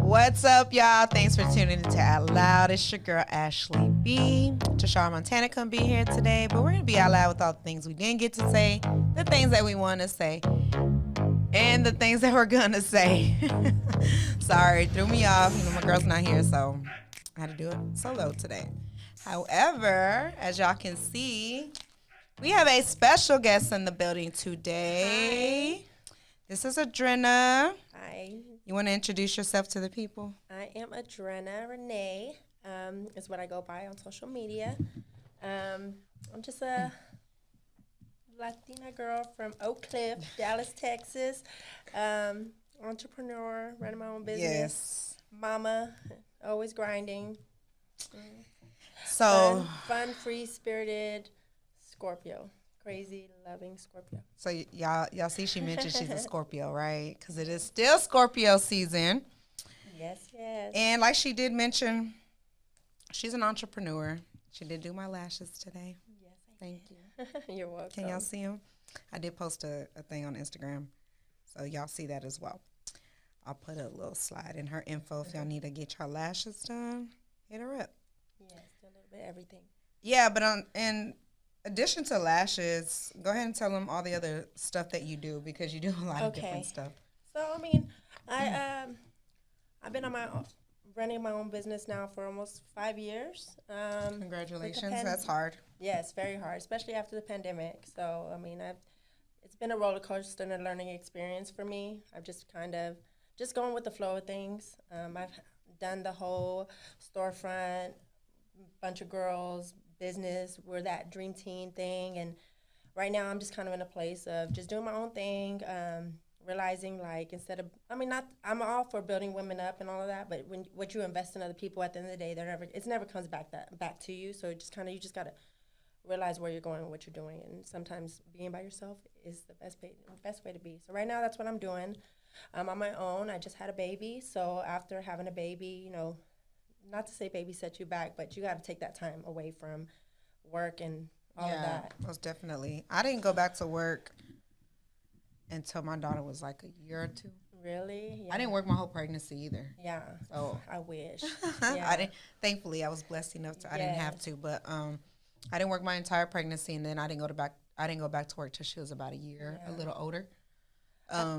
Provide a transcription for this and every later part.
What's up, y'all? Thanks for tuning into Out Loud. It's your girl, Ashley B. Tashara Montana couldn't be here today, but we're going to be out loud with all the things we didn't get to say, the things that we want to say, and the things that we're going to say. Sorry, threw me off. You know, my girl's not here, so I had to do it solo today. However, as y'all can see, we have a special guest in the building today. Hi. This is Adrena. Hi. You want to introduce yourself to the people? I am Adrena Renee, is what I go by on social media. I'm just a Latina girl from Oak Cliff, Dallas, Texas. Entrepreneur, running my own business. Yes. Mama, always grinding. So fun, free-spirited Scorpio. Crazy, loving Scorpio. So y'all see she mentioned she's a Scorpio, right? Because it is still Scorpio season. Yes, yes. And like she did mention, she's an entrepreneur. She did do my lashes today. Yes, Thank you. You're welcome. Can y'all see them? I did post a thing on Instagram, so y'all see that as well. I'll put a little slide in her info if y'all need to get your lashes done. Hit her up. Yes, a little bit of everything. Yeah, but in addition to lashes, go ahead and tell them all the other stuff that you do, because you do a lot of different stuff. So, I mean, I've been on running my own business now for almost 5 years. Congratulations. That's hard. Yes, very hard, especially after the pandemic. So, I mean, it's been a roller coaster and a learning experience for me. I've just kind of going with the flow of things. I've done the whole storefront, bunch of girls, business, we're that dream team thing, and right now I'm just kind of in a place of just doing my own thing, realizing like I'm all for building women up and all of that, but when what you invest in other people, at the end of the day, it never comes back to you. So you just gotta realize where you're going and what you're doing, and sometimes being by yourself is the best way to be. So right now that's what I'm doing. I'm on my own. I just had a baby, so after having a baby, you know, not to say baby set you back, but you got to take that time away from work and all of that. Yeah, most definitely. I didn't go back to work until my daughter was like a year or two. Really? Yeah. I didn't work my whole pregnancy either. Yeah. So I wish. Yeah. Thankfully, I was blessed enough I didn't have to, but I didn't work my entire pregnancy, and then I didn't go back to work till she was about a year, a little older.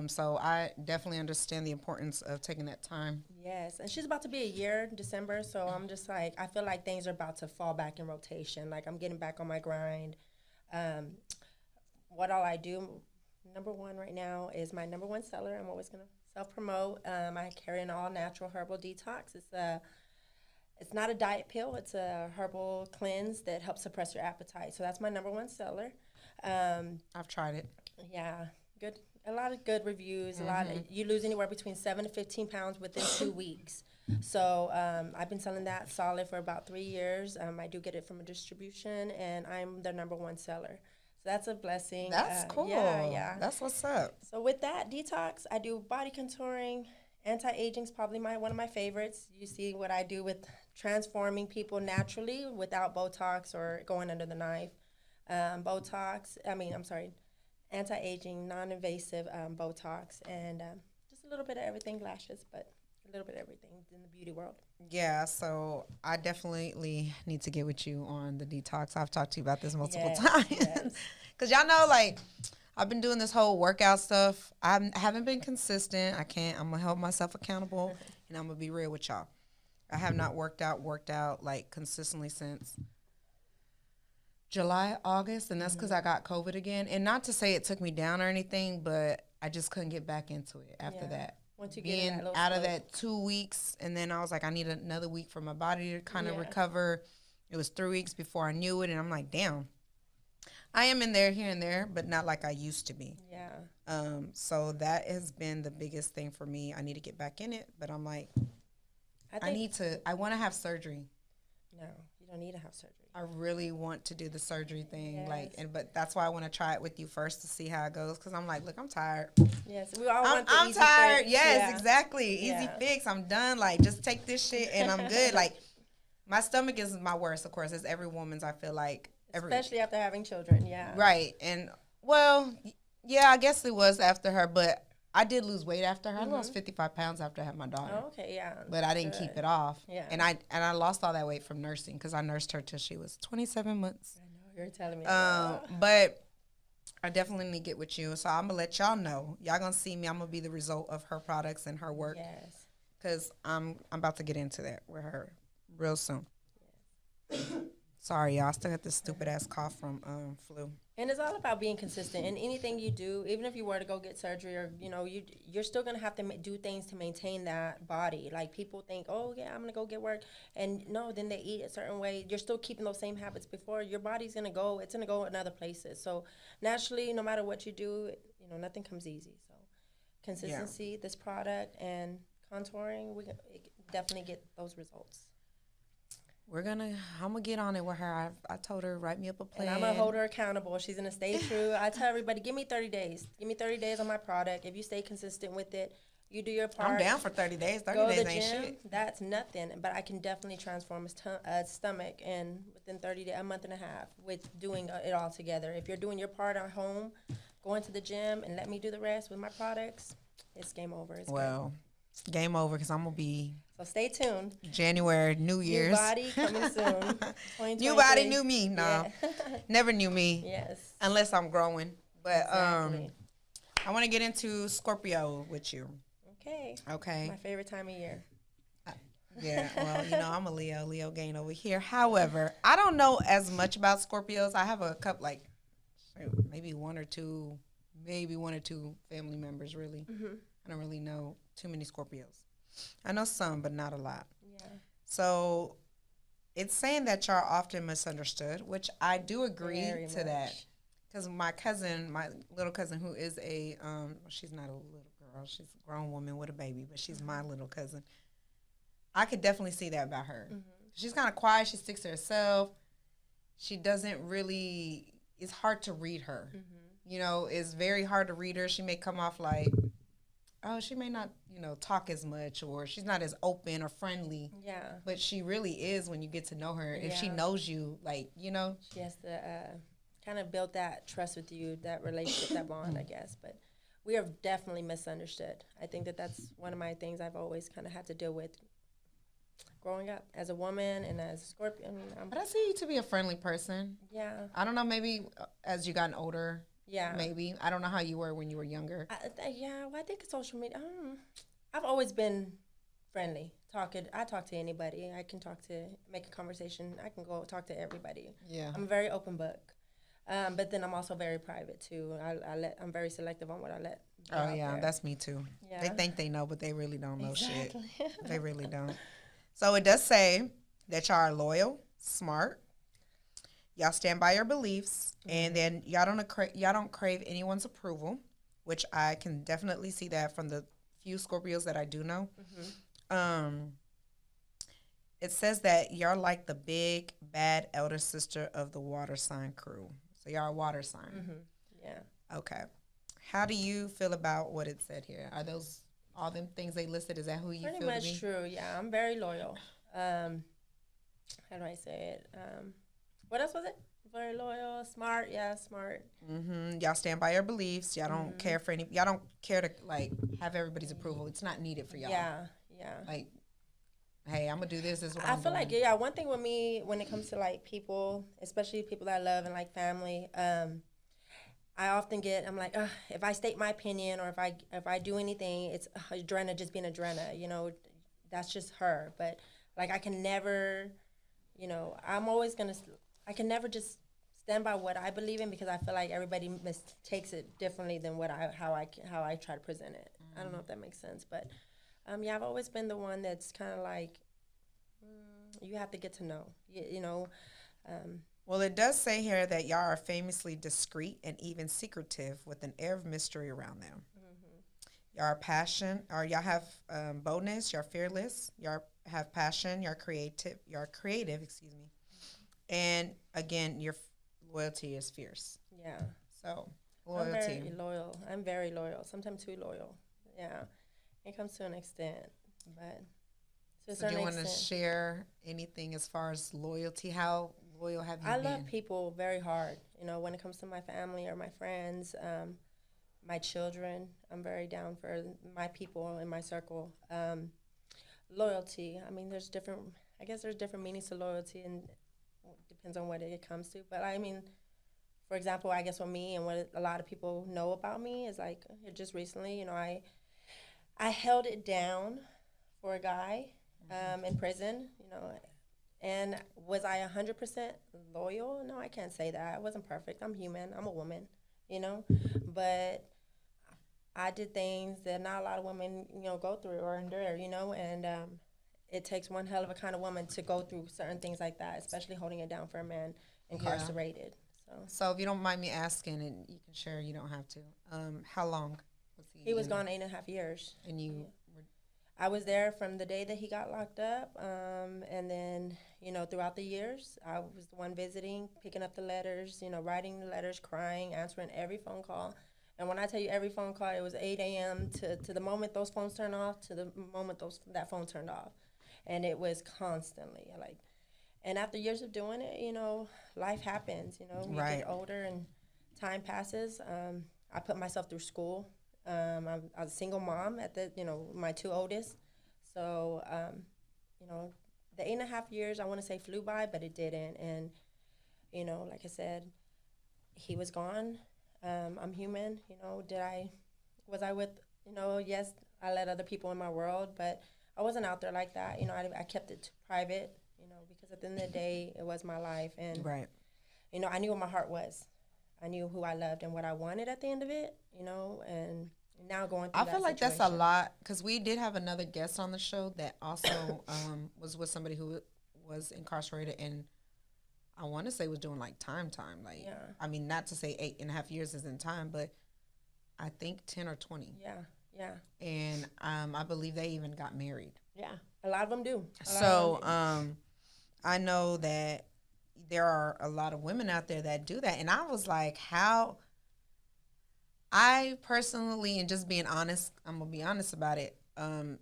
So I definitely understand the importance of taking that time. Yes, and she's about to be a year in December, so I'm just like, I feel like things are about to fall back in rotation. Like, I'm getting back on my grind. What all I do, number one right now, is my number one seller. I'm always going to self-promote. I carry an all-natural herbal detox. It's not a diet pill. It's a herbal cleanse that helps suppress your appetite. So that's my number one seller. I've tried it. Yeah, good. A lot of good reviews. You lose anywhere between 7 to 15 pounds within 2 weeks. So I've been selling that solid for about 3 years. I do get it from a distribution, and I'm the number one seller. So that's a blessing. That's cool. Yeah. That's what's up. So with that detox, I do body contouring. Anti-aging is probably one of my favorites. You see what I do with transforming people naturally without Botox or going under the knife. Anti-aging, non-invasive Botox, and just a little bit of everything, lashes, but a little bit of everything in the beauty world. Yeah, so I definitely need to get with you on the detox. I've talked to you about this multiple times. Because y'all know, like, I've been doing this whole workout stuff. I haven't been consistent. I'm going to hold myself accountable, and I'm going to be real with y'all. I have not worked out, like, consistently since July, August, and that's because I got COVID again. And not to say it took me down or anything, but I just couldn't get back into it after that. Once you being get out of that 2 weeks, and then I was like, I need another week for my body to kind of recover. It was 3 weeks before I knew it, and I'm like, damn. I am in there here and there, but not like I used to be. Yeah. So that has been the biggest thing for me. I need to get back in it, but I'm like, I want to have surgery. No, you don't need to have surgery. I really want to do the surgery thing, but that's why I want to try it with you first to see how it goes. Because I'm like, look, I'm tired. Yes, we all want the I'm easy tired. fix. Yes, exactly. Easy fix. I'm done. Like, just take this shit and I'm good. Like, my stomach is my worst, of course. It's every woman's. I feel like, especially after having children. Yeah. Right. And well, yeah, I guess it was after her, but I did lose weight after her. I lost 55 pounds after I had my daughter. Oh, okay, yeah. But I didn't keep it off. Yeah. And I lost all that weight from nursing because I nursed her till she was 27 months. I know, you're telling me. But I definitely need to get with you. So I'm going to let y'all know. Y'all going to see me. I'm going to be the result of her products and her work. Yes. Because I'm about to get into that with her real soon. Yes. Sorry, y'all. I still got this stupid-ass cough from flu. And it's all about being consistent in anything you do. Even if you were to go get surgery or, you're still going to have to do things to maintain that body. Like, people think, oh, yeah, I'm going to go get work. And, no, then they eat a certain way. You're still keeping those same habits before. Your body's going to go. It's going to go in other places. So, naturally, no matter what you do, nothing comes easy. So, consistency, this product, and contouring, we definitely get those results. I'm going to get on it with her. I told her, write me up a plan. And I'm going to hold her accountable. She's going to stay true. I tell everybody, give me 30 days. Give me 30 days on my product. If you stay consistent with it, you do your part. I'm down for 30 days. 30 days ain't shit. That's nothing. But I can definitely transform a stomach within 30 days, a month and a half, with doing it all together. If you're doing your part at home, going to the gym, and let me do the rest with my products, it's game over. It's game over because I'm going to be... So stay tuned. January, New Year's. New body coming soon. New body, new me. No, yeah. Never knew me. Yes. Unless I'm growing. But exactly. I want to get into Scorpio with you. Okay. My favorite time of year. Yeah, well, I'm a Leo gain over here. However, I don't know as much about Scorpios. I have a couple, maybe one or two family members, really. Mm-hmm. I don't really know too many Scorpios. I know some, but not a lot. Yeah. So it's saying that y'all are often misunderstood, which I do agree to that. Because my little cousin, who is she's not a little girl, she's a grown woman with a baby, but she's my little cousin. I could definitely see that about her. Mm-hmm. She's kind of quiet. She sticks to herself. She doesn't really, it's hard to read her. Mm-hmm. It's very hard to read her. She may come off like, she may not, talk as much, or she's not as open or friendly. Yeah. But she really is when you get to know her. Yeah. If she knows you, She has to kind of build that trust with you, that relationship, that bond, I guess. But we are definitely misunderstood. I think that's one of my things I've always kind of had to deal with growing up as a woman and as a Scorpio. But I see you to be a friendly person. Yeah. I don't know, maybe as you gotten older. Yeah. Maybe. I don't know how you were when you were younger. I think social media, I've always been friendly. I talk to anybody. I can make a conversation. I can go talk to everybody. Yeah. I'm a very open book. But then I'm also very private too. I'm very selective on what I let. Oh yeah, that's me too. Yeah. They think they know, but they really don't know shit. They really don't. So it does say that y'all are loyal, smart. Y'all stand by your beliefs, and then y'all don't crave anyone's approval, which I can definitely see that from the few Scorpios that I do know. Mm-hmm. It says that y'all like the big, bad elder sister of the water sign crew. So y'all are water sign. Mm-hmm. Yeah. Okay. How do you feel about what it said here? Are those all them things they listed? Is that who you feel to be? Pretty much true. Yeah, I'm very loyal. How do I say it? What else was it? Very loyal, smart. Yeah, smart. Mm-hmm. Y'all stand by your beliefs. Y'all don't care for any. Y'all don't care to have everybody's approval. It's not needed for y'all. Yeah. Hey, I'm gonna do this. This is what I feel doing. One thing with me when it comes to people, especially people that I love and family, I often I'm like, if I state my opinion or if I do anything, it's Adrena just being Adrena. That's just her. But I can never, I can never just stand by what I believe in because I feel like everybody takes it differently than how I try to present it. I don't know if that makes sense, but I've always been the one that's kind of you have to get to know, Well, it does say here that y'all are famously discreet and even secretive with an air of mystery around them. Mm-hmm. Y'all are y'all have boldness, y'all fearless, y'all have passion, y'all creative, excuse me. And again, your loyalty is fierce. Yeah. So, loyalty. I'm very loyal. Sometimes too loyal. Yeah. It comes to an extent, but so do you want to share anything as far as loyalty? How loyal have you been? I love people very hard. When it comes to my family or my friends, my children. I'm very down for my people in my circle. Loyalty. I mean, I guess there's different meanings to loyalty, and it depends on what it comes to. But I mean, for example, I guess with me and what a lot of people know about me is like just recently, you know, I held it down for a guy in prison, you know, and was I 100% loyal? No, I can't say that. I wasn't perfect. I'm human. I'm a woman, you know, but I did things that not a lot of women, you know, go through or endure, you know, and it takes one hell of a kind of woman to go through certain things like that, especially holding it down for a man incarcerated. So if you don't mind me asking, and you can share, you don't have to. How long was he? He was gone 8.5 years. And you? Yeah. I was there from the day that he got locked up, and then, you know, throughout the years, I was the one visiting, picking up the letters, you know, writing the letters, crying, answering every phone call. And when I tell you every phone call, it was 8 a.m. to the moment those phones turned off to the moment that phone turned off. And it was constantly, like, and after years of doing it, you know, life happens, you know. You get older and time passes. I put myself through school. I was a single mom at you know, my two oldest. So, you know, the 8.5 years, I want to say flew by, but it didn't. And, you know, like I said, he was gone. I'm human, you know. Was I with, you know, yes, I let other people in my world, but I wasn't out there like that. You know, I kept it private, you know, because at the end of the day, it was my life. And, you know, I knew what my heart was. I knew who I loved and what I wanted at the end of it, you know, and now going through that feel like situation. that's a lot, because we did have another guest on the show that also was with somebody who was incarcerated, and I want to say was doing like time. Like, yeah. I mean, not to say 8.5 years isn't time, but I think 10 or 20. Yeah. And I believe they even got married. Yeah, a lot of them do. I know that there are a lot of women out there that do that. And I was like, how? I personally, and just being honest, I'm going to be honest about it,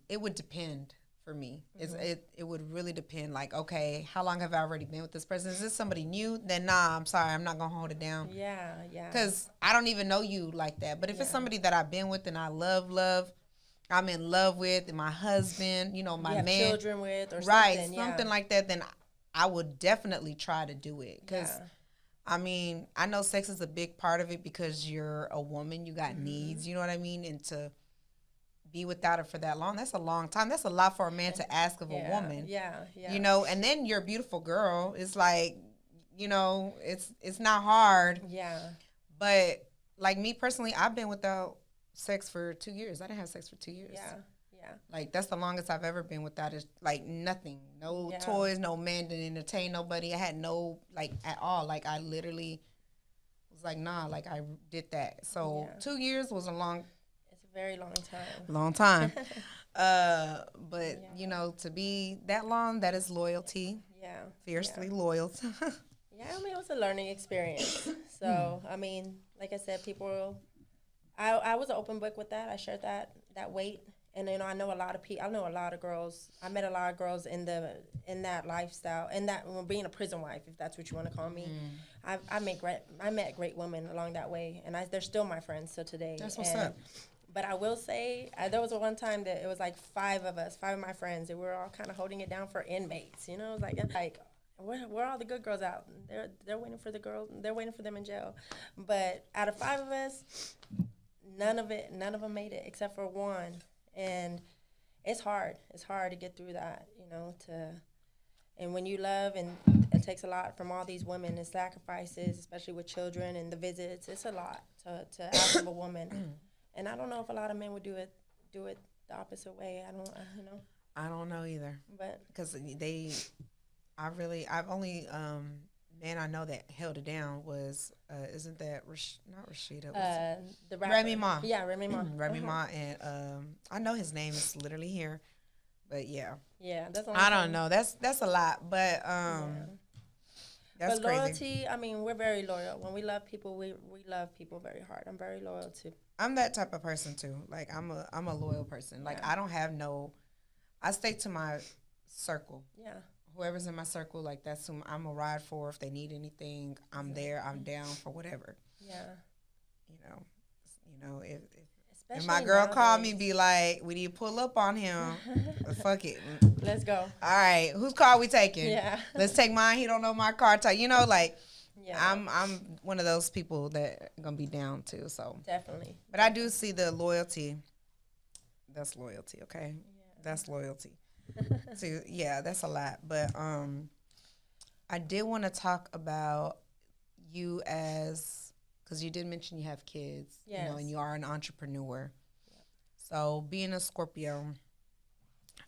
it would depend for me. Mm-hmm. It would really depend. Like, okay, how long have I already been with this person? Is this somebody new? Then nah, I'm sorry, I'm not going to hold it down. Yeah. Because I don't even know you like that. But if it's somebody that I've been with and I love, I'm in love with, and my husband, you know, my man. man. Children with or something like that, then I would definitely try to do it. Because, I mean, I know sex is a big part of it because you're a woman. You got needs, you know what I mean? And to be without it for that long, that's a long time. That's a lot for a man to ask of a woman. Yeah. You know, and then you're a beautiful girl. It's like, you know, it's not hard. Yeah. But, like, me personally, I've been without sex for 2 years. I didn't have sex for 2 years. Yeah. Like, that's the longest I've ever been without it. Like, nothing. No toys, no man to entertain nobody. I had no, like, at all. Like, I literally was like, nah, like, I did that. So 2 years was a long... It's a very long time. Long time. But, you know, to be that long, that is loyalty. Yeah. Fiercely loyal. Yeah, I mean, it was a learning experience. So, I mean, like I said, I was an open book with that. I shared that weight. And, you know, I know a lot of girls. I met a lot of girls in that lifestyle, being a prison wife, if that's what you want to call me. I met great women along that way, and they're still my friends till today. That's what's up. But I will say, there was one time that it was like five of my friends, and we were all kind of holding it down for inmates. You know, it was like where are all the good girls out? They're waiting for the girls. They're waiting for them in jail. But out of five of us, none of them made it except for one. And it's hard. It's hard to get through that, you know, and when you love, and it takes a lot from all these women and sacrifices, especially with children and the visits. It's a lot to ask of a woman. And I don't know if a lot of men would do it the opposite way. I don't know either. But because I've only man I know that held it down was isn't that not Rashida? The rapper. Remy Ma. Yeah, Remy Ma. Remy Ma, and I know his name is literally here, but yeah. Yeah, that's. I don't know. That's a lot, but that's but loyalty. Crazy. I mean, we're very loyal. When we love people, we love people very hard. I'm very loyal too. I'm that type of person too. Like I'm a loyal person. Like I don't have I stay to my circle. Yeah. Whoever's in my circle, like that's whom I'm a ride for. If they need anything, I'm there. I'm down for whatever. Yeah. You You know, if Especially my girl called me, nowadays. be like, we need to pull up on him. Fuck it. Let's go. All right, whose car we taking? Yeah. Let's take mine. He don't know my car type. You know, like Yeah. I'm one of those people that gonna be down too. So Definitely. but I do see the loyalty. That's loyalty, okay? Yeah. That's loyalty. So yeah, that's a lot. But I did want to talk about you as, because you did mention you have kids, Yes. you know, and you are an entrepreneur. Yep. So being a Scorpio,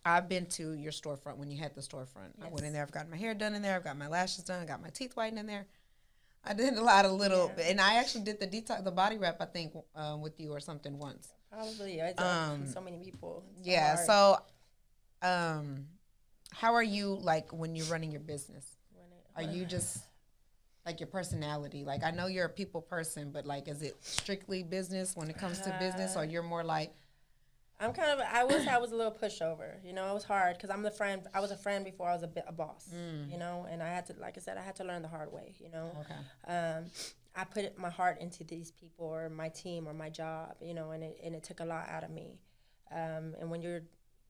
I've been to your storefront when you had the storefront. Yes. I went in there. I've got my hair done in there. I've got my lashes done. I got my teeth whitened in there. I did a lot of little, and I actually did the body wrap, I think, with you or something once. Probably. I done so many people. It's so how are you, like, when you're running your business? Are you just, like, your personality? Like, I know you're a people person, but, like, is it strictly business when it comes to business, or you're more like... I'm kind of, I wish I was a little pushover. You know, it was hard because I'm the friend. I was a friend before I was a boss, you know, and I had to, like I said, I had to learn the hard way, you know. Okay. I put my heart into these people or my team or my job, you know, and it took a lot out of me. And when you're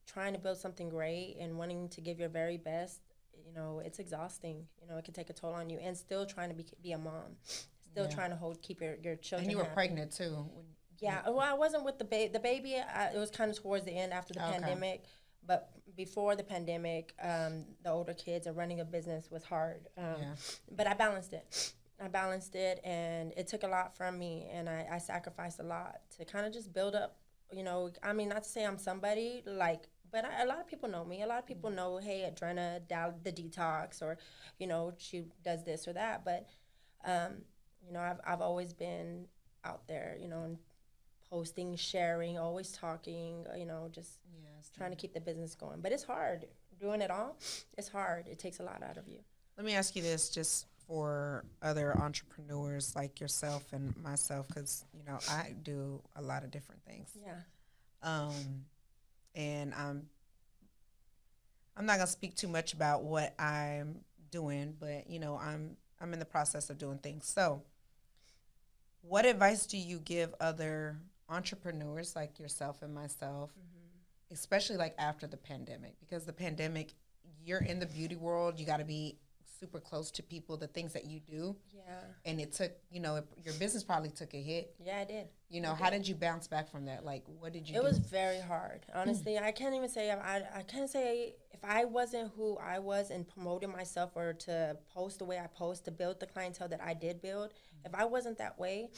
trying to build something great and wanting to give your very best, you know, it's exhausting. You know, it can take a toll on you, and still trying to be a mom, still trying to keep your children. And you were happy. Pregnant too. Yeah, well, I wasn't with the baby. The baby, it was kind of towards the end after the pandemic. But before the pandemic, the older kids and running a business was hard. But I balanced it. And it took a lot from me, and I sacrificed a lot to kind of just build up, you know, I mean, not to say I'm somebody, like, but a lot of people know me. A lot of people know, hey, Adrena, the detox, or, you know, she does this or that. But, you know, I've always been out there, you know, and posting, sharing, always talking, you know, just trying to keep the business going. But it's hard. Doing it all, it's hard. It takes a lot out of you. Let me ask you this, just for other entrepreneurs like yourself and myself, because, you know, I do a lot of different things. Yeah. And I'm not gonna speak too much about what I'm doing, but, you know, I'm in the process of doing things. So, what advice do you give other entrepreneurs like yourself and myself, especially like after the pandemic? Because the pandemic, you're in the beauty world, you got to be super close to people, the things that you do. Yeah. And it took, you know, your business probably took a hit. Yeah, it did. You know, how did you bounce back from that? Like, what did you do? It was very hard. Honestly, I can't even say, I can't say if I wasn't who I was and promoting myself or to post the way I post, to build the clientele that I did build, if I wasn't that way,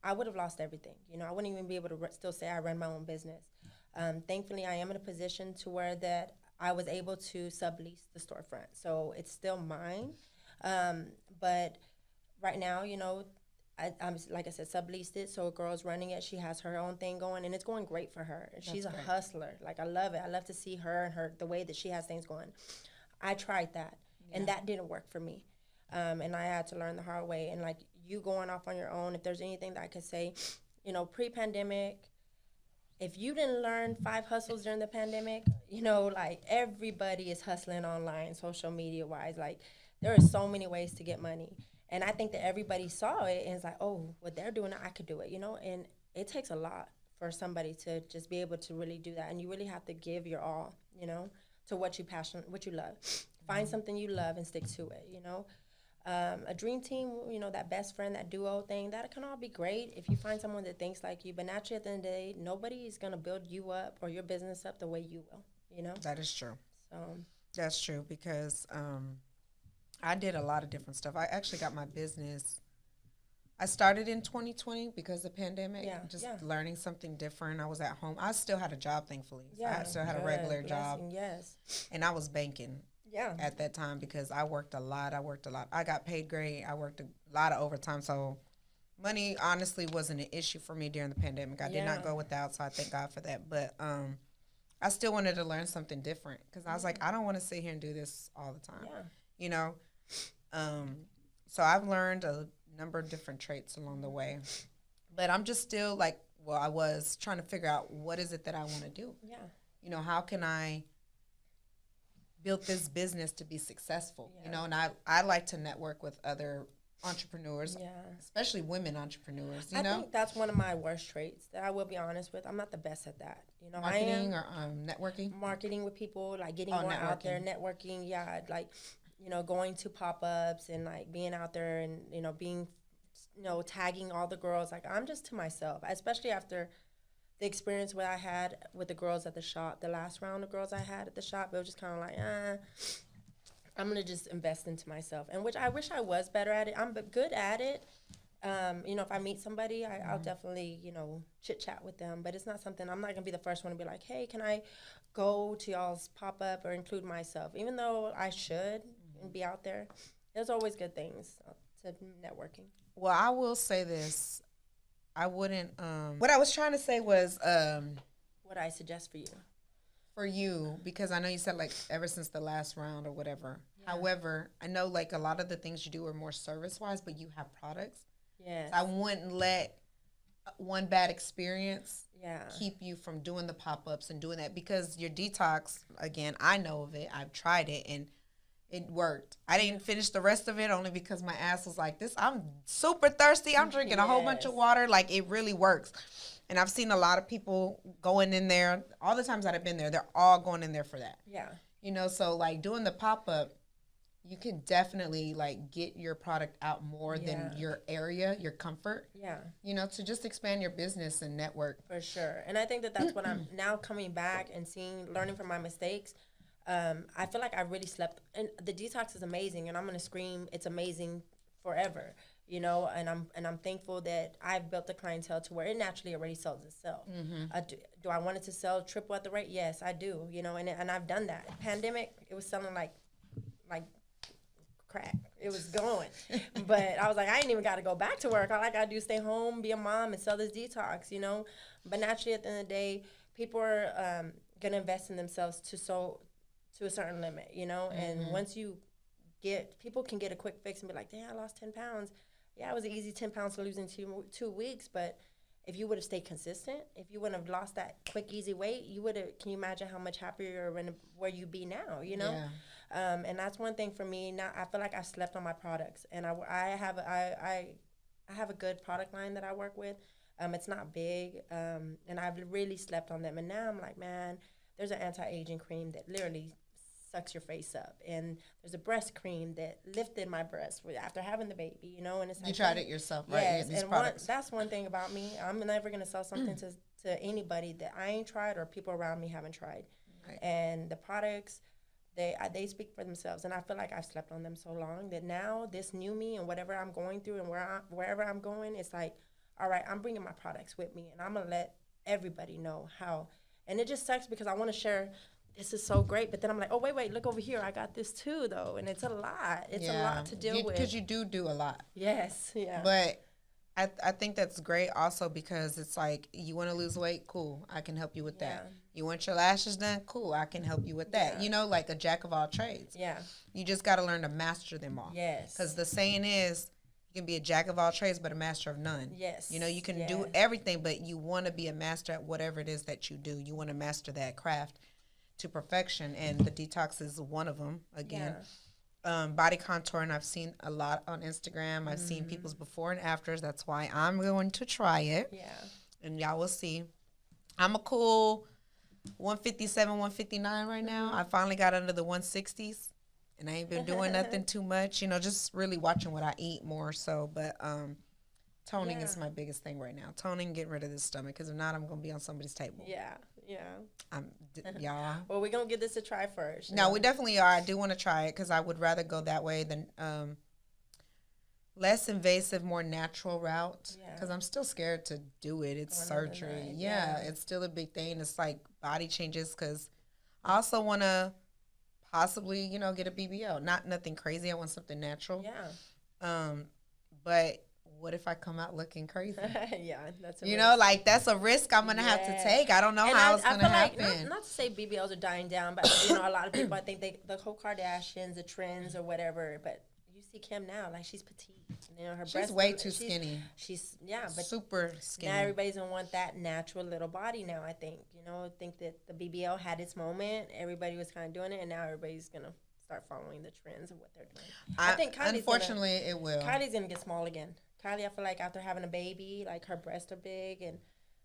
I would have lost everything. You know, I wouldn't even be able to still say I run my own business. Thankfully, I am in a position to where that I was able to sublease the storefront. So it's still mine. But right now, you know, I'm like I said, subleased it. So a girl's running it. She has her own thing going, and it's going great for her. She's a hustler. Like, I love it. I love to see her and the way that she has things going. I tried that, and that didn't work for me. And I had to learn the hard way. And, like, you going off on your own, if there's anything that I could say, you know, pre-pandemic, if you didn't learn 5 hustles during the pandemic, you know, like, everybody is hustling online, social media-wise. Like, there are so many ways to get money. And I think that everybody saw it and it's like, oh, what they're doing, I could do it, you know? And it takes a lot for somebody to just be able to really do that. And you really have to give your all, you know, to what you love. Find something you love and stick to it, you know? A dream team, you know, that best friend, that duo thing, that can all be great if you find someone that thinks like you. But naturally, at the end of the day, nobody is going to build you up or your business up the way you will, you know? That is true. So that's true, because I did a lot of different stuff. I actually got my business. I started in 2020 because of the pandemic, learning something different. I was at home. I still had a job, thankfully. Yeah, I still had a regular job. Yes. And I was banking. Yeah. At that time, because I worked a lot. I got paid great. I worked a lot of overtime. So money honestly wasn't an issue for me during the pandemic. I did not go without, so I thank God for that. But I still wanted to learn something different, because I was like, I don't want to sit here and do this all the time. Yeah. You know? So I've learned a number of different traits along the way. But I'm just still like, well, I was trying to figure out, what is it that I want to do? Yeah. You know, how can I built this business to be successful, you know, and I like to network with other entrepreneurs, Yeah. especially women entrepreneurs, I think that's one of my worst traits that I will be honest with. I'm not the best at that. Marketing or networking? Marketing with people, like getting more networking. out there, networking. Yeah, like, going to pop-ups and like being out there and, being, tagging all the girls. Like, I'm just to myself, especially after the experience what I had with the girls at the shop, the last round of girls I had at the shop. It was just kind of like, I'm going to just invest into myself, and which I wish I was better at it. I'm good at it. If I meet somebody, I'll definitely, chit chat with them, but it's not something, I'm not going to be the first one to be like, hey, can I go to y'all's pop-up or include myself? Even though I should and be out there, there's always good things to networking. Well, I will say this. I wouldn't, what I was trying to say was, what I suggest for you. For you, because I know you said like ever since the last round or whatever. Yeah. However, I know like a lot of the things you do are more service-wise, but you have products. Yes. So I wouldn't let one bad experience keep you from doing the pop-ups and doing that, because your detox, again, I know of it. I've tried it and it worked. I didn't finish the rest of it only because my ass was like this. I'm super thirsty. I'm drinking a whole bunch of water. Like, it really works. And I've seen a lot of people going in there. All the times that I've been there, they're all going in there for that. Yeah. So like doing the pop-up, you can definitely like get your product out more than your area, your comfort. Yeah. To just expand your business and network. For sure. And I think that's when I'm now coming back and learning from my mistakes. I feel like I really slept, and the detox is amazing, and I'm going to scream, it's amazing forever. And I'm thankful that I've built a clientele to where it naturally already sells itself. Do I want it to sell triple at the rate? Yes, I do. And I've done that. Pandemic, it was selling like crack. It was going, but I was like, I ain't even got to go back to work. All I got to do is stay home, be a mom, and sell this detox. But naturally, at the end of the day, people are gonna invest in themselves to a certain limit. And once people can get a quick fix and be like, damn, I lost 10 pounds. Yeah, it was an easy 10 pounds to lose in 2 weeks, but if you would have stayed consistent, if you wouldn't have lost that quick, easy weight, you would have, can you imagine how much happier where you'd be now, Yeah. And that's one thing for me. Now, I feel like I slept on my products, and I have a good product line that I work with. It's not big, and I've really slept on them. And now I'm like, man, there's an anti-aging cream that literally sucks your face up, and there's a breast cream that lifted my breast after having the baby, and it's like, you tried it yourself, right? Yes, and that's one thing about me. I'm never gonna sell something to anybody that I ain't tried or people around me haven't tried. Right. And the products, they speak for themselves, and I feel like I've slept on them so long that now this new me and whatever I'm going through and wherever I'm going, it's like, all right, I'm bringing my products with me, and I'm gonna let everybody know how. And it just sucks because I want to share. This is so great, but then I'm like, oh, wait, look over here. I got this too, though, and it's a lot. It's a lot to deal with. Because you do a lot. Yes, yeah. But I think that's great also, because it's like, you want to lose weight? Cool, I can help you with that. You want your lashes done? Cool, I can help you with that. Like a jack of all trades. Yeah. You just got to learn to master them all. Yes. Because the saying is, you can be a jack of all trades, but a master of none. Yes. You can do everything, but you want to be a master at whatever it is that you do. You want to master that craft to perfection, and the detox is one of them. Again, body contouring, I've seen a lot on Instagram. I've seen people's before and afters. That's why I'm going to try it. Yeah. And y'all will see. I'm a cool 157, 159 right now. I finally got under the 160s, and I ain't been doing nothing too much. Just really watching what I eat more so. But toning is my biggest thing right now. Toning, getting rid of this stomach, because if not, I'm going to be on somebody's table. Yeah. Y'all. Well, we're going to give this a try first. No, we definitely are. I do want to try it, because I would rather go that way than less invasive, more natural route. Because I'm still scared to do it. It's surgery. Yeah, it's still a big thing. It's like body changes, because I also want to possibly, get a BBL. Nothing crazy. I want something natural. Yeah. But what if I come out looking crazy? Yeah, that's a risk. That's a risk I'm gonna have to take. I don't know how it's gonna happen. Like, not to say BBLs are dying down, but a lot of people, I think the whole Kardashians, the trends or whatever. But you see Kim now, like, she's petite. She's way too skinny. She's but super skinny. Now everybody's gonna want that natural little body now. I think I think that the BBL had its moment. Everybody was kind of doing it, and now everybody's gonna start following the trends of what they're doing. I think unfortunately it will. Kylie's gonna get small again. Kylie, I feel like after having a baby, like her breasts are big, and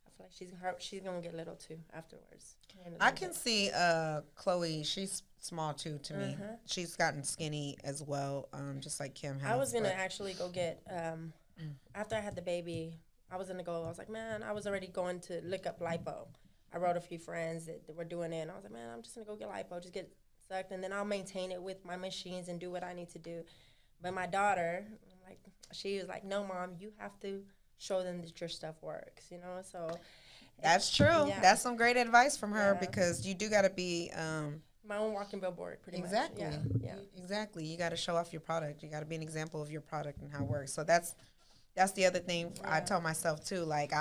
I feel like she's gonna get little too afterwards. I can see Chloe. She's small too to me. She's gotten skinny as well, just like Kim has. I was gonna actually go get after I had the baby. I was like, man, I was already going to look up lipo. I wrote a few friends that were doing it, and I was like, man, I'm just gonna go get lipo, just get sucked, and then I'll maintain it with my machines and do what I need to do. But my daughter, like, she was like, no, Mom, you have to show them that your stuff works, you know. So that's true. Yeah. That's some great advice from her because you do got to be my own walking billboard, pretty much. Yeah. Exactly. You got to show off your product. You got to be an example of your product and how it works. So that's the other thing I tell myself too. Like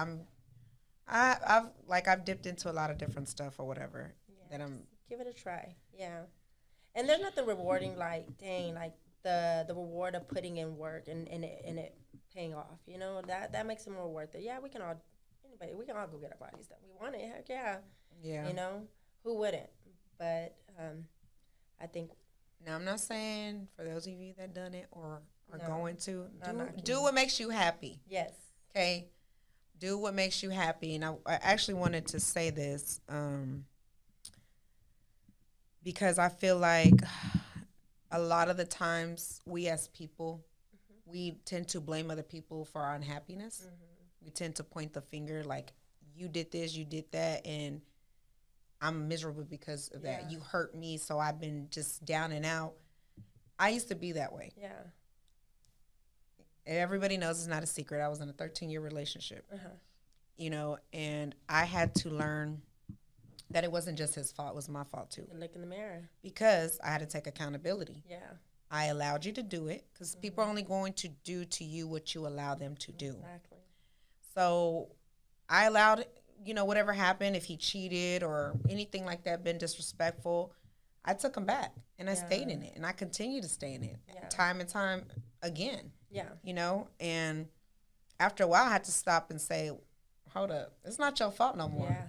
I've dipped into a lot of different stuff or whatever that I'm. Give it a try. Yeah. And there's nothing rewarding like the reward of putting in work and it paying off. You know, that makes it more worth it. Yeah, we can all go get our bodies done. We want it. Heck yeah. Yeah. You know, who wouldn't? But I think. Now, I'm not saying for those of you that done it or are going to do what makes you happy. Yes. Okay. Do what makes you happy. And I actually wanted to say this because I feel like a lot of the times we as people, we tend to blame other people for our unhappiness. We tend to point the finger like, you did this, you did that, and I'm miserable because of that. You hurt me, so I've been just down and out. I used to be that way. Yeah. Everybody knows it's not a secret. I was in a 13-year relationship, you know, and I had to learn that it wasn't just his fault. It was my fault, too. Look in the mirror. Because I had to take accountability. Yeah. I allowed you to do it because people are only going to do to you what you allow them to do. Exactly. So I allowed, you know, whatever happened, if he cheated or anything like that, been disrespectful, I took him back and I stayed in it and I continue to stay in it time and time again. Yeah. You know, and after a while I had to stop and say, hold up, it's not your fault no more. Yeah.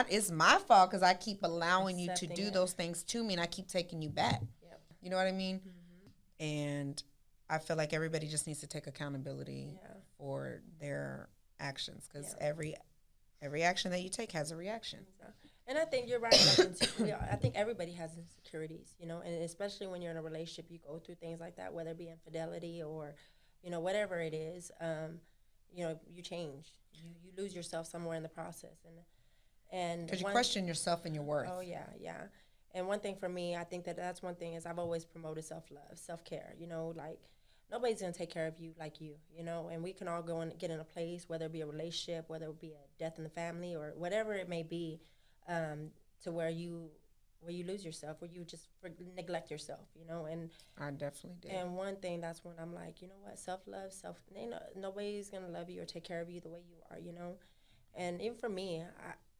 It's my fault because I keep allowing you to do those things to me and I keep taking you back. Yep. You know what I mean? And I feel like everybody just needs to take accountability for their actions because every action that you take has a reaction. And I think you're right. I think everybody has insecurities, you know, and especially when you're in a relationship, you go through things like that, whether it be infidelity or, you know, whatever it is, you know, you change. You lose yourself somewhere in the process. And because you question yourself and your worth. Oh, yeah. And one thing for me, I think that's one thing is I've always promoted self-love, self-care, you know, like nobody's going to take care of you like you know, and we can all go and get in a place, whether it be a relationship, whether it be a death in the family or whatever it may be, to where you lose yourself, where you just neglect yourself, you know. And I definitely did. And one thing, that's when I'm like, you know what, self-love, nobody's going to love you or take care of you the way you are, you know. And even for me,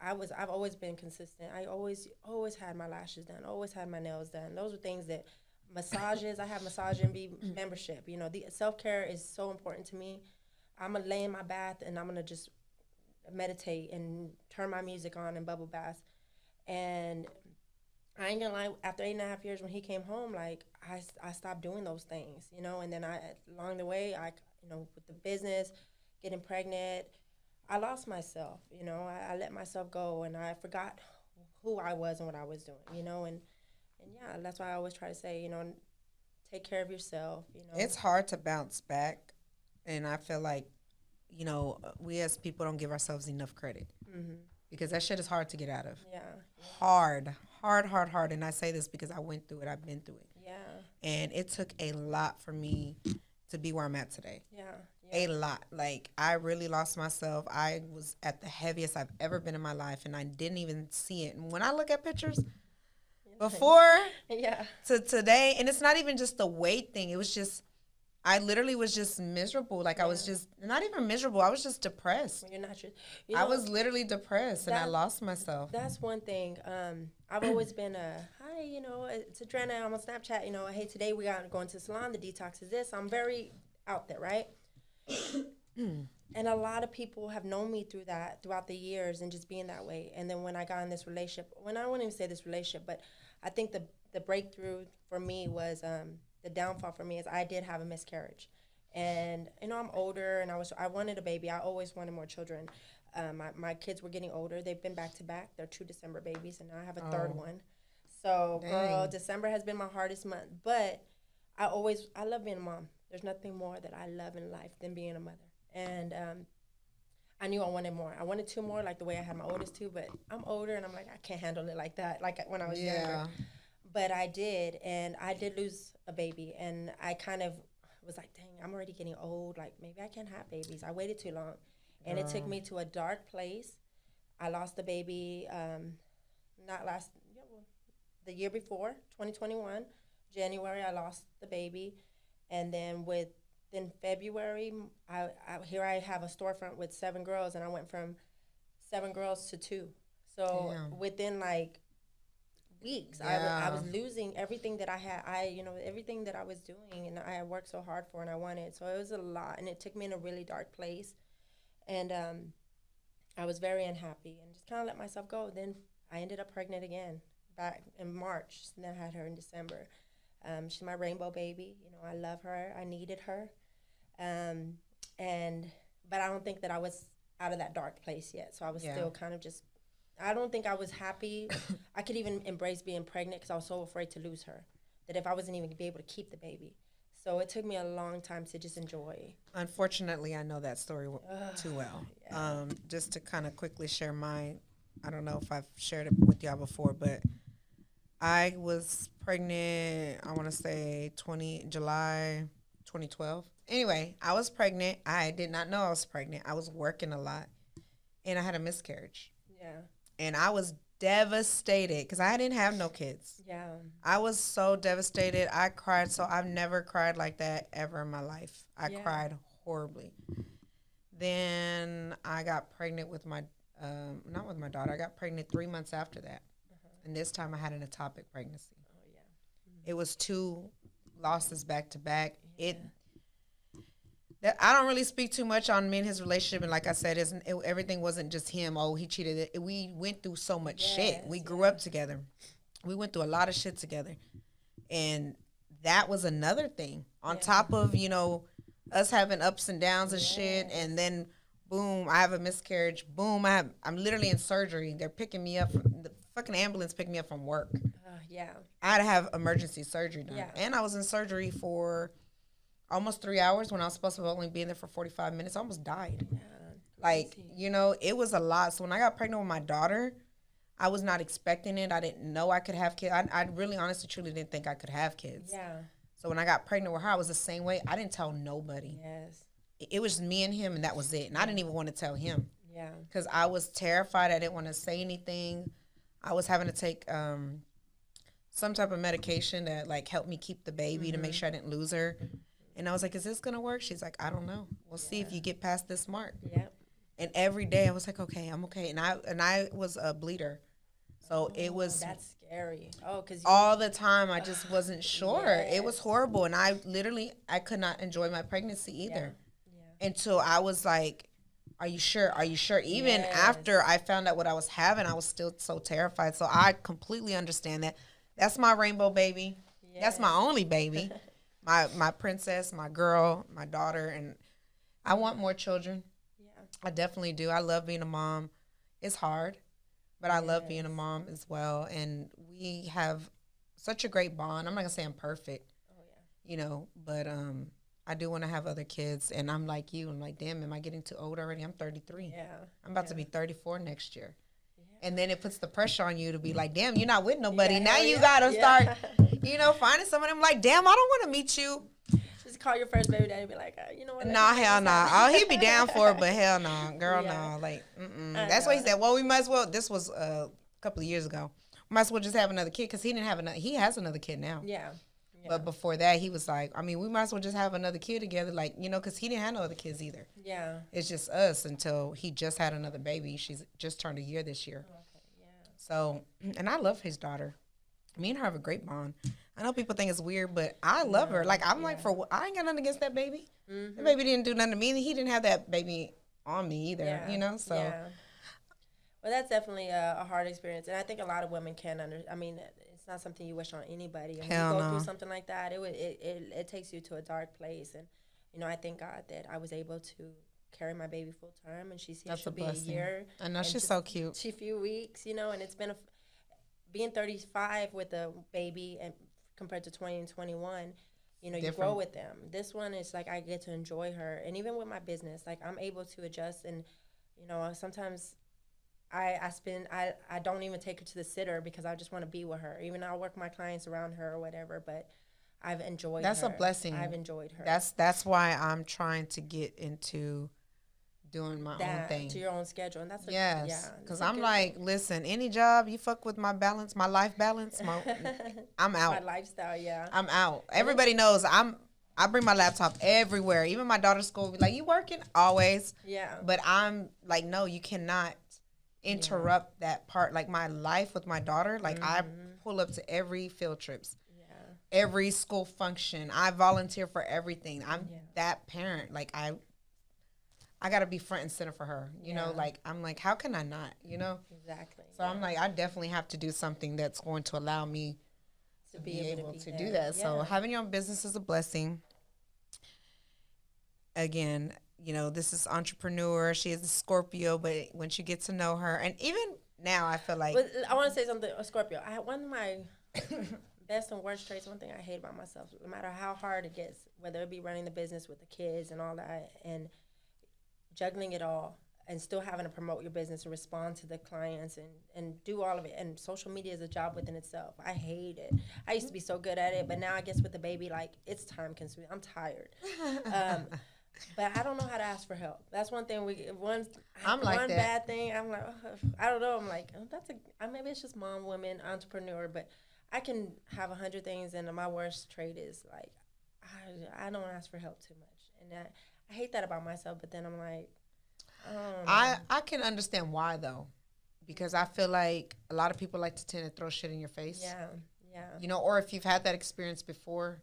I've always been consistent. I always had my lashes done, always had my nails done. Those are things that massages. I have massage MB membership. You know, the self-care is so important to me. I'm gonna lay in my bath and I'm gonna just meditate and turn my music on and bubble bath. And I ain't gonna lie, after 8.5 years when he came home, like I stopped doing those things, you know. And then along the way, you know, with the business, getting pregnant, I lost myself, you know. I let myself go and I forgot who I was and what I was doing, you know. And yeah, that's why I always try to say, you know, take care of yourself, you know. It's hard to bounce back, and I feel like, you know, we as people don't give ourselves enough credit because that shit is hard to get out of. Yeah. Hard. And I say this because I went through it. I've been through it. Yeah. And it took a lot for me to be where I'm at today. Yeah. A lot. Like, I really lost myself. I was at the heaviest I've ever been in my life, and I didn't even see it. And when I look at pictures before to today, and it's not even just the weight thing. It was just, I literally was just miserable. Like, I was just, not even miserable. I was just depressed. You're not just, I was literally depressed, and I lost myself. That's one thing. I've always been hi, you know, it's Adrena. I'm on Snapchat. You know, hey, today we got going to the salon. The detox is this. I'm very out there, right? And a lot of people have known me through that throughout the years and just being that way. And then when I got in this relationship, when I wouldn't even say this relationship, but I think the breakthrough for me was the downfall for me is I did have a miscarriage. And, you know, I'm older and I wanted a baby. I always wanted more children. My kids were getting older. They've been back to back. They're 2 December babies, and now I have a third one. So, Dang. girl, December has been my hardest month. But I love being a mom. There's nothing more that I love in life than being a mother. And I knew I wanted more. I wanted 2 more, like the way I had my oldest 2, but I'm older, and I'm like, I can't handle it like that, like when I was younger. But I did, and I did lose a baby, and I kind of was like, dang, I'm already getting old. Like, maybe I can't have babies. I waited too long. And it took me to a dark place. I lost the baby the year before, 2021. January, I lost the baby. And then in February, here I have a storefront with 7 girls, and I went from 7 girls to 2. So within like weeks, I was losing everything that I had. Everything that I was doing, and I had worked so hard for, and I wanted. So it was a lot, and it took me in a really dark place. And I was very unhappy and just kind of let myself go. Then I ended up pregnant again back in March, and then I had her in December. She's my rainbow baby. You know, I love her. I needed her. But I don't think that I was out of that dark place yet. So I was still kind of just, I don't think I was happy. I could even embrace being pregnant because I was so afraid to lose her, that if I wasn't even be able to keep the baby. So it took me a long time to just enjoy. Unfortunately, I know that story too well. Just to kind of quickly share mine, I don't know if I've shared it with y'all before, but I was pregnant, I want to say July 2012. Anyway, I was pregnant. I did not know I was pregnant. I was working a lot, and I had a miscarriage. Yeah. And I was devastated because I didn't have no kids. Yeah. I was so devastated. I cried. So I've never cried like that ever in my life. I cried horribly. Then I got pregnant with not with my daughter. I got pregnant 3 months after that. And this time I had an ectopic pregnancy. Oh, yeah. It was 2 losses back to back. I don't really speak too much on me and his relationship, and like I said, everything wasn't just him. Oh, he cheated. We went through so much shit. We grew up together. We went through a lot of shit together, and that was another thing on top of us having ups and downs and shit. And then boom, I have a miscarriage. Boom, I'm literally in surgery. They're picking me up. The fucking ambulance picked me up from work. I had to have emergency surgery done, and I was in surgery for almost 3 hours when I was supposed to only be in there for 45 minutes. I almost died. It was a lot. So when I got pregnant with my daughter, I was not expecting it. I didn't know I could have kids. I really, honestly, truly didn't think I could have kids. Yeah. So when I got pregnant with her, I was the same way. I didn't tell nobody. Yes. It was me and him, and that was it. And I didn't even want to tell him. Yeah. Because I was terrified. I didn't want to say anything. I was having to take some type of medication that, like, helped me keep the baby to make sure I didn't lose her. And I was like, is this going to work? She's like, I don't know. We'll see if you get past this mark. Yep. And every day I was like, okay, I'm okay. And I was a bleeder. So it was. That's scary. Oh, because all the time I just wasn't sure. Yes. It was horrible. And I could not enjoy my pregnancy either. Yeah. Until I was like, are you sure? Are you sure? Even after I found out what I was having, I was still so terrified. So I completely understand that. That's my rainbow baby. Yes. That's my only baby. My princess, my girl, my daughter, and I want more children. Yeah. I definitely do. I love being a mom. It's hard, but I love being a mom as well. And we have such a great bond. I'm not going to say I'm perfect, but I do want to have other kids. And I'm like you. I'm like, damn, am I getting too old already? I'm 33. Yeah. I'm about to be 34 next year. And then it puts the pressure on you to be like, damn, you're not with nobody. Now you got to start, finding someone. I'm like, damn, I don't want to meet you. Just call your first baby daddy and be like, you know what? Nah, hell no. Nah. Oh, he'd be down for it, but hell no. Nah. Girl, no. Like, that's why he said, well, we might as well. This was a couple of years ago. We might as well just have another kid because he didn't have another. He has another kid now. Yeah. But before that, he was like, we might as well just have another kid together, like, because he didn't have no other kids either. Yeah. It's just us until he just had another baby. She's just turned a year this year. Okay, yeah. So, and I love his daughter. Me and her have a great bond. I know people think it's weird, but I love her. Like, I'm like, I ain't got nothing against that baby. Mm-hmm. That baby didn't do nothing to me. He didn't have that baby on me either, you know? So. Yeah. Well, that's definitely a hard experience. And I think a lot of women can I mean, it's not something you wish on anybody. And when you go through something like that, it takes you to a dark place. And, you know, I thank God that I was able to carry my baby full time, and she's here. She'll be a year. I know, she's so cute. She's a few weeks, you know, and it's been being 35 with a baby and compared to 20 and 21, you know, you grow with them. This one is like I get to enjoy her, and even with my business, like I'm able to adjust. And, you know, sometimes I don't even take her to the sitter because I just want to be with her. Even I'll work my clients around her or whatever, but I've enjoyed her. That's a blessing. I've enjoyed her. That's why I'm trying to get into doing my own thing. To your own schedule. And that's because I'm like, listen, any job you fuck with my balance, my life balance, I'm out. My lifestyle, I'm out. Everybody knows I bring my laptop everywhere. Even my daughter's school will be like, you working? Always. Yeah. But I'm like, no, you cannot interrupt that part. Like my life with my daughter, like I pull up to every field trips. Every school function. I volunteer for everything. I'm that parent. Like I got to be front and center for her, you know, like, I'm like, how can I not, you know? Exactly. So I'm like, I definitely have to do something that's going to allow me to be able to do that. Yeah. So having your own business is a blessing. Again, you know, this is entrepreneur. She is a Scorpio, but once you get to know her, and even now I feel like. But I want to say something, Scorpio. One of my best and worst traits, one thing I hate about myself, no matter how hard it gets, whether it be running the business with the kids and all that, and juggling it all and still having to promote your business and respond to the clients and do all of it. And social media is a job within itself. I hate it. I used to be so good at it, but now I guess with the baby, like, it's time consuming. I'm tired. But I don't know how to ask for help. That's one thing. One bad thing. I'm like, I don't know. I'm like, maybe it's just mom, woman, entrepreneur, but I can have 100 things, and my worst trait is like, I don't ask for help too much. And I hate that about myself, but then I'm like, I can understand why, though, because I feel like a lot of people like to tend to throw shit in your face. Yeah. You know, or if you've had that experience before,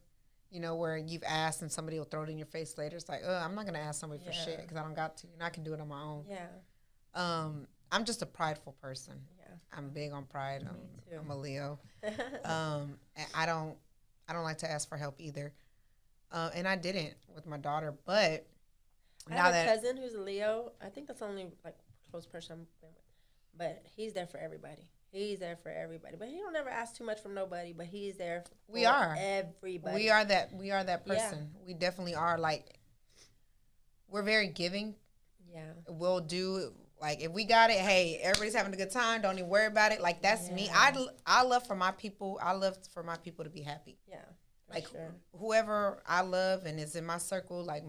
you know, where you've asked and somebody will throw it in your face later. It's like, I'm not going to ask somebody for shit because I don't got to, and I can do it on my own. Yeah. I'm just a prideful person. Yeah. I'm big on pride. Me too. I'm a Leo. And I don't like to ask for help either. And I didn't with my daughter, but I have a cousin who's a Leo. I think that's the only like close person I've been with. But he's there for everybody. But he don't ever ask too much from nobody. But he's there for everybody. We are that person. Yeah. We definitely are. Like, we're very giving. Yeah. We'll do, like, if we got it, hey, everybody's having a good time. Don't even worry about it. Like, that's me. I love for my people. I love for my people to be happy. Yeah. Like, whoever I love and is in my circle, like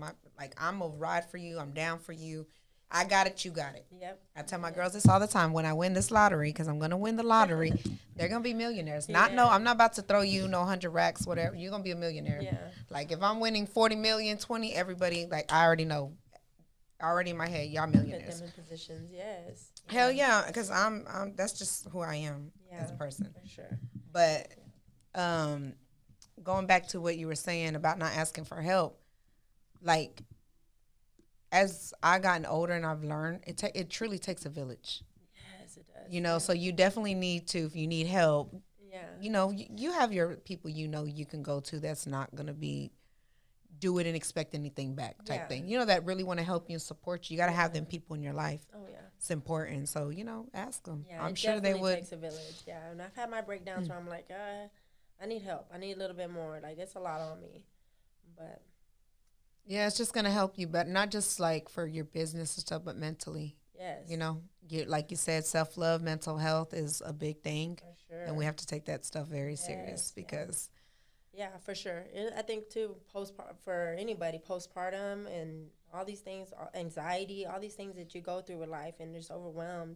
I'm gonna ride for you. I'm down for you. I got it. You got it. Yep. I tell my girls this all the time. When I win this lottery, because I'm gonna win the lottery, they're gonna be millionaires. I'm not about to throw you 100 racks, whatever. You're gonna be a millionaire. Yeah. Like, if I'm winning 40 million, 20, everybody, like, I already know. Already in my head, y'all millionaires. Put them in positions, yes. Hell yeah, because I'm that's just who I am as a person. For sure. But going back to what you were saying about not asking for help, like, as I gotten older and I've learned, it truly takes a village. Yes, it does. You know, so you definitely need to, if you need help, Yeah. You know, you have your people you know you can go to that's not going to be do it and expect anything back type thing. You know, that really want to help you and support you. You got to have them people in your life. Oh, yeah. It's important. So, you know, ask them. Yeah, I'm sure they would. It takes a village, yeah. And I've had my breakdowns where I'm like, I need help. I need a little bit more. Like, it's a lot on me. But. Yeah, it's just going to help you, but not just, like, for your business and stuff, but mentally. Yes. You know, like you said, self-love, mental health is a big thing. For sure. And we have to take that stuff very serious because. Yeah, for sure. I think, too, for anybody, postpartum and all these things, anxiety, all these things that you go through with life and just overwhelmed,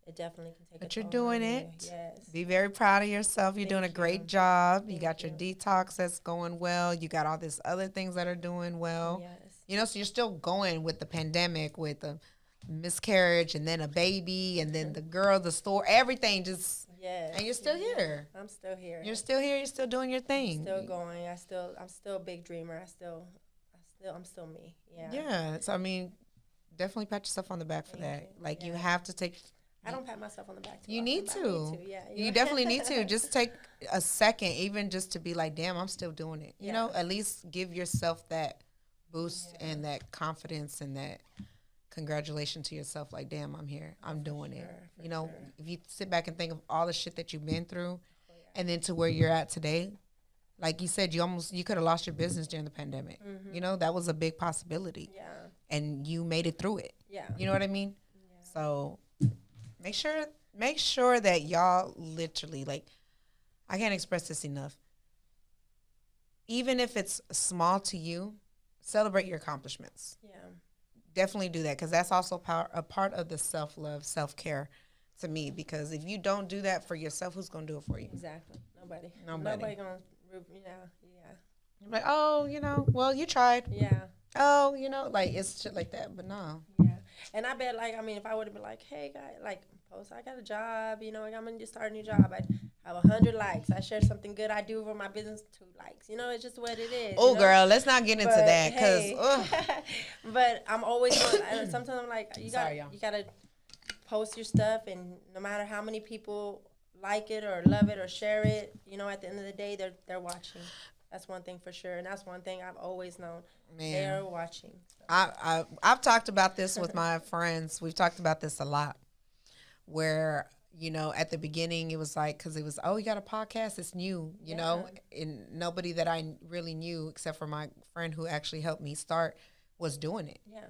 it definitely can take a toll. But you're doing it. Yes. Be very proud of yourself. You're doing a great job. You got your detox that's going well. You got all these other things that are doing well. Yes. You know, so you're still going with the pandemic, with the miscarriage and then a baby and then the girl, the store, everything just Yes. And you're still here. I'm still here. You're still here. You're still doing your thing. Still going. I'm still a big dreamer. I'm still me. Yeah. Yeah. So I mean, definitely pat yourself on the back for that. Like you have to take. I don't pat myself on the back too You often, need but I to. Yeah. You definitely need to. Just take a second, even just to be like, damn, I'm still doing it. You know, at least give yourself that boost and that confidence and that congratulations to yourself. Like, damn, I'm here. I'm doing it. You know, if you sit back and think of all the shit that you've been through and then to where you're at today, like you said, you could have lost your business during the pandemic. You know, that was a big possibility. Yeah. And you made it through it. Yeah. You know what I mean? Yeah. So make sure that y'all literally, like, I can't express this enough. Even if it's small to you, celebrate your accomplishments. Yeah. Definitely do that, because that's also a part of the self-love, self-care to me, because if you don't do that for yourself, who's going to do it for you? Exactly. Nobody going to, I'm like, oh, you know, well, you tried. Yeah. Oh, you know, like, it's shit like that, but no. Yeah. And I bet, like, I mean, if I would have been like, hey, guys, like, post, I got a job, you know, like, I'm going to start a new job. I'd have 100 likes. I share something good I do for my business, 2 likes. You know, it's just what it is. Oh, girl, let's not get into that, because, hey. But I'm always going, sometimes I'm like, you got to post your stuff, and no matter how many people like it or love it or share it, you know, at the end of the day, they're watching. That's one thing for sure, and that's one thing I've always known. Man. They're watching. So. I've talked about this with my friends. We've talked about this a lot, where, you know, at the beginning it was like, because it was, oh, you got a podcast, it's new, you know, and nobody that I really knew except for my friend who actually helped me start was doing it. Yeah.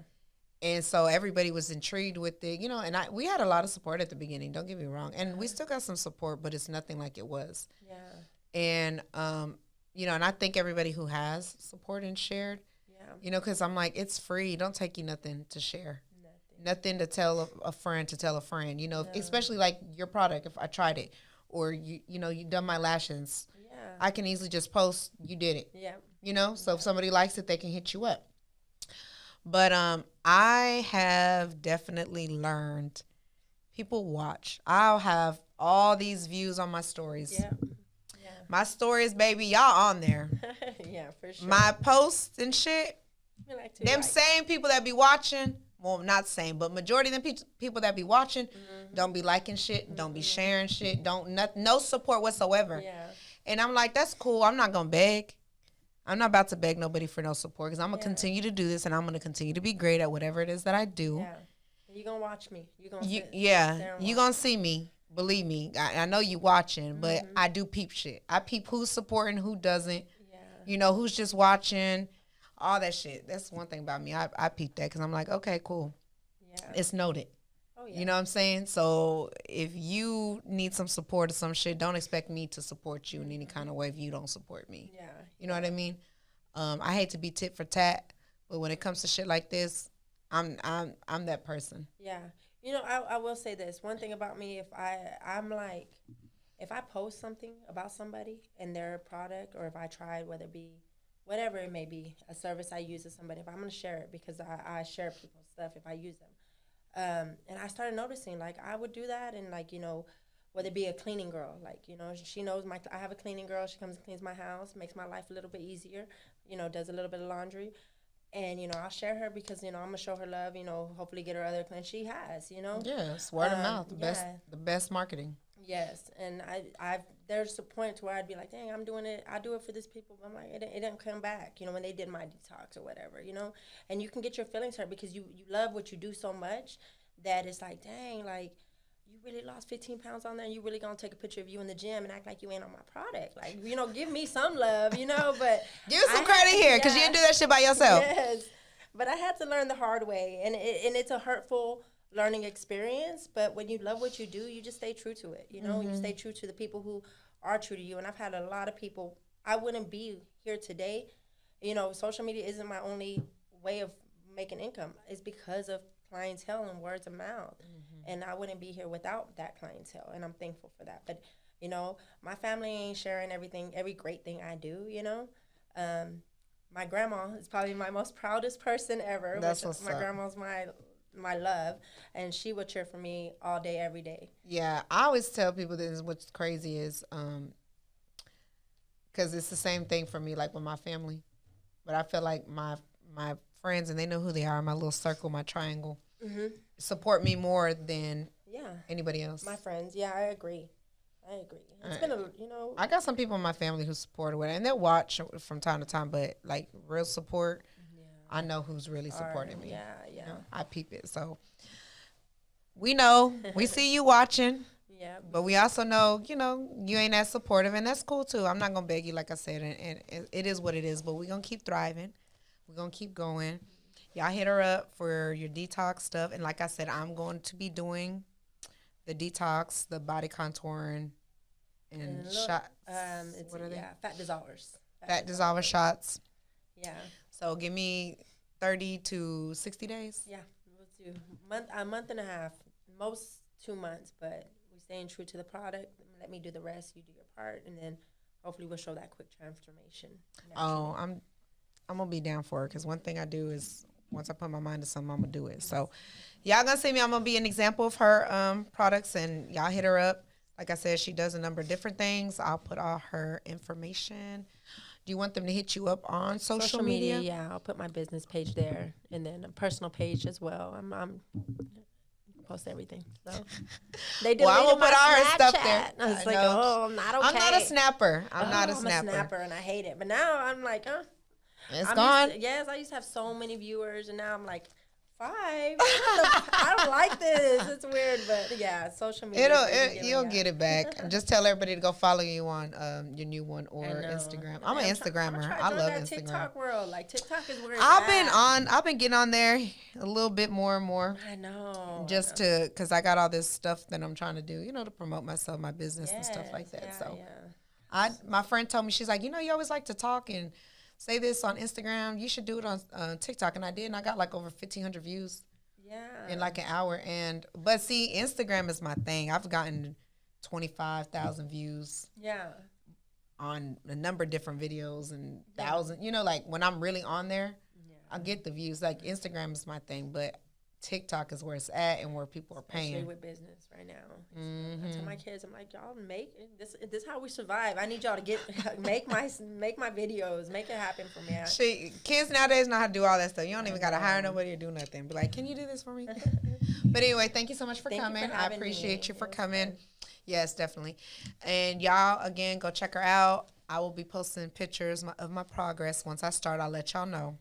And so everybody was intrigued with it, you know, and we had a lot of support at the beginning, don't get me wrong, and we still got some support, but it's nothing like it was. Yeah. And you know, and I thank everybody who has supported and shared, you know, because I'm like, it's free. Don't take you nothing to share. Nothing to tell a friend to tell a friend, you know, especially like your product. If I tried it, or you know, you done my lashes, I can easily just post, you did it. Yeah. You know, so if somebody likes it, they can hit you up. But I have definitely learned, people watch. I'll have all these views on my stories. Yeah. My stories, baby, y'all on there. Yeah, for sure. My posts and shit, them like. same people that be watching, well, not same, but majority of them people that be watching, don't be liking shit, don't be sharing shit, no support whatsoever. Yeah. And I'm like, that's cool. I'm not going to beg. I'm not about to beg nobody for no support, because I'm going to continue to do this, and I'm going to continue to be great at whatever it is that I do. Yeah. You're going to watch me. You're going to see me. Believe me, I know you watching, but I do peep shit. I peep who's supporting, who doesn't. Yeah. You know, who's just watching, all that shit. That's one thing about me. I peep that, because I'm like, okay, cool. Yeah. It's noted. Oh, yeah. You know what I'm saying? So if you need some support or some shit, don't expect me to support you in any kind of way if you don't support me. Yeah. You know what I mean? I hate to be tit for tat, but when it comes to shit like this, I'm that person. Yeah. You know, I will say this. One thing about me, if I post something about somebody and their product, or if I tried, whether it be whatever it may be, a service I use with somebody, if I'm going to share it, because I share people's stuff if I use them. And I started noticing, like, I would do that, and, like, you know, whether it be a cleaning girl, like, you know, she knows I have a cleaning girl. She comes and cleans my house, makes my life a little bit easier, you know, does a little bit of laundry. And, you know, I'll share her because, you know, I'm going to show her love, you know, hopefully get her other clients. She has, you know. Yes, word of mouth, the best marketing. Yes, and there's a point to where I'd be like, dang, I'm doing it. I do it for these people. But I'm like, it didn't come back, you know, when they did my detox or whatever, you know. And you can get your feelings hurt because you love what you do so much that it's like, dang, like, you really lost 15 pounds on there, and you really gonna take a picture of you in the gym and act like you ain't on my product. Like, you know, give me some love, you know, but give some credit here, because you didn't do that shit by yourself. Yes, but I had to learn the hard way, and it's a hurtful learning experience, but when you love what you do, you just stay true to it, you know. You stay true to the people who are true to you, and I've had a lot of people. I wouldn't be here today, you know. Social media isn't my only way of making income. It's because of clientele and words of mouth. And I wouldn't be here without that clientele, and I'm thankful for that. But, you know, my family ain't sharing every great thing I do, you know. My grandma is probably my most proudest person ever. That's what's my grandma's my my love, and she would cheer for me all day, every day. Yeah, I always tell people this. What's crazy is, because it's the same thing for me, like with my family. But I feel like my friends, and they know who they are, my little circle, my triangle, support me more than anybody else. My friends, I agree. It's been I got some people in my family who support it, and they'll watch from time to time, but like real support, I know who's really supporting me. Yeah. You know, I peep it. So we know, we see you watching. Yeah. But we also know, you ain't as supportive, and that's cool too. I'm not going to beg you, like I said, and it is what it is, but we're going to keep thriving. We're going to keep going. Y'all hit her up for your detox stuff. And like I said, I'm going to be doing the detox, the body contouring, and shots. What are they? Yeah, fat dissolvers. Fat dissolver shots. Yeah. So give me 30 to 60 days. Yeah, we'll do a month and a half, most 2 months, but we staying true to the product. Let me do the rest. You do your part, and then hopefully we'll show that quick transformation. Oh, I'm gonna be down for it, because one thing I do is once I put my mind to something, I'm gonna do it. So y'all gonna see me. I'm gonna be an example of her products, and y'all hit her up. Like I said, she does a number of different things. I'll put all her information. Do you want them to hit you up on social media? Yeah, I'll put my business page there, and then a personal page as well. I'm post everything. So they deleted I'm gonna put all her stuff there. I was like, I'm not okay. I'm not a snapper. I'm not a I'm snapper. a snapper, and I hate it. But now I'm like, it's gone. Yes, I used to have so many viewers, and now I'm like, 5. I don't like this. It's weird, but yeah, social media. You'll get it back. Just tell everybody to go follow you on your new one or Instagram. I'm an Instagrammer. I love Instagram. TikTok world, like TikTok is where I've been getting on there a little bit more and more. I know. Because I got all this stuff that I'm trying to do, to promote myself, my business and stuff like that. My friend told me, she's like, you always like to talk and say this on Instagram. You should do it on TikTok. And I did, and I got like over 1,500 views in like an hour. But see, Instagram is my thing. I've gotten 25,000 views on a number of different videos and thousands. Like when I'm really on there, I get the views. Like Instagram is my thing, but TikTok is where it's at and where people are paying. Especially with business right now. I tell my kids, I'm like, y'all make this. This is how we survive. I need y'all to make my videos, make it happen for me. Kids nowadays know how to do all that stuff. You don't even gotta hire nobody to do nothing. Be like, can you do this for me? But anyway, thank you so much for coming. I appreciate you for coming. Fun. Yes, definitely. And y'all, again, go check her out. I will be posting pictures of my progress. Once I start, I'll let y'all know.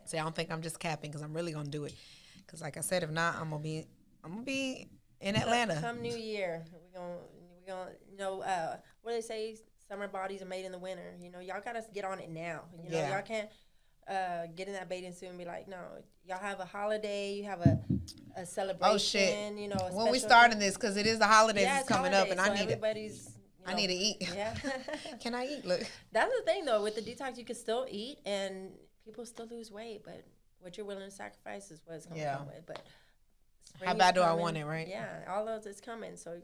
See, I don't think I'm just capping, because I'm really gonna do it. Because like I said, if not, I'm gonna be in Atlanta. Come New Year, we gonna what do they say? Summer bodies are made in the winter. Y'all gotta get on it now. Y'all can't get in that bathing suit and be like, no. Y'all have a holiday. You have a celebration. Oh shit! When we starting this, because it is the holidays that's coming up, and so I need everybody's. I need to eat. Yeah. Can I eat? Look. That's the thing though. With the detox, you can still eat, and people still lose weight, but what you're willing to sacrifice is what it's going to come with. But how bad do I want it, right? Yeah, all those is coming. So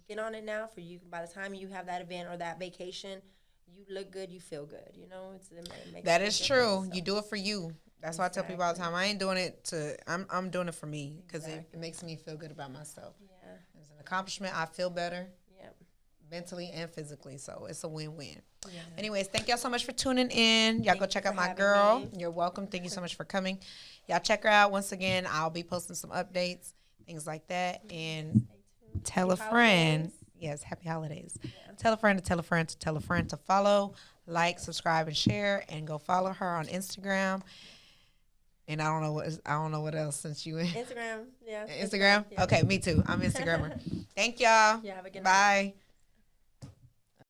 get on it now for you. By the time you have that event or that vacation, you look good, you feel good. That is true. So. You do it for you. That's why I tell people all the time, I ain't doing it I'm doing it for me, because it makes me feel good about myself. Yeah. It's an accomplishment. I feel better. Mentally and physically, so it's a win-win. Yeah. Anyways, thank y'all so much for tuning in. Y'all go check out my girl. You're welcome. Thank you so much for coming. Y'all check her out. Once again, I'll be posting some updates, things like that. And tell a friend. Yes, happy holidays. Yeah. Tell a friend to tell a friend to tell a friend to follow, like, subscribe, and share, and go follow her on Instagram. And I don't know what else, since you Instagram. Yeah. Instagram? Yeah. Okay, me too. I'm Instagrammer. Thank y'all. Yeah, have a good night. Bye.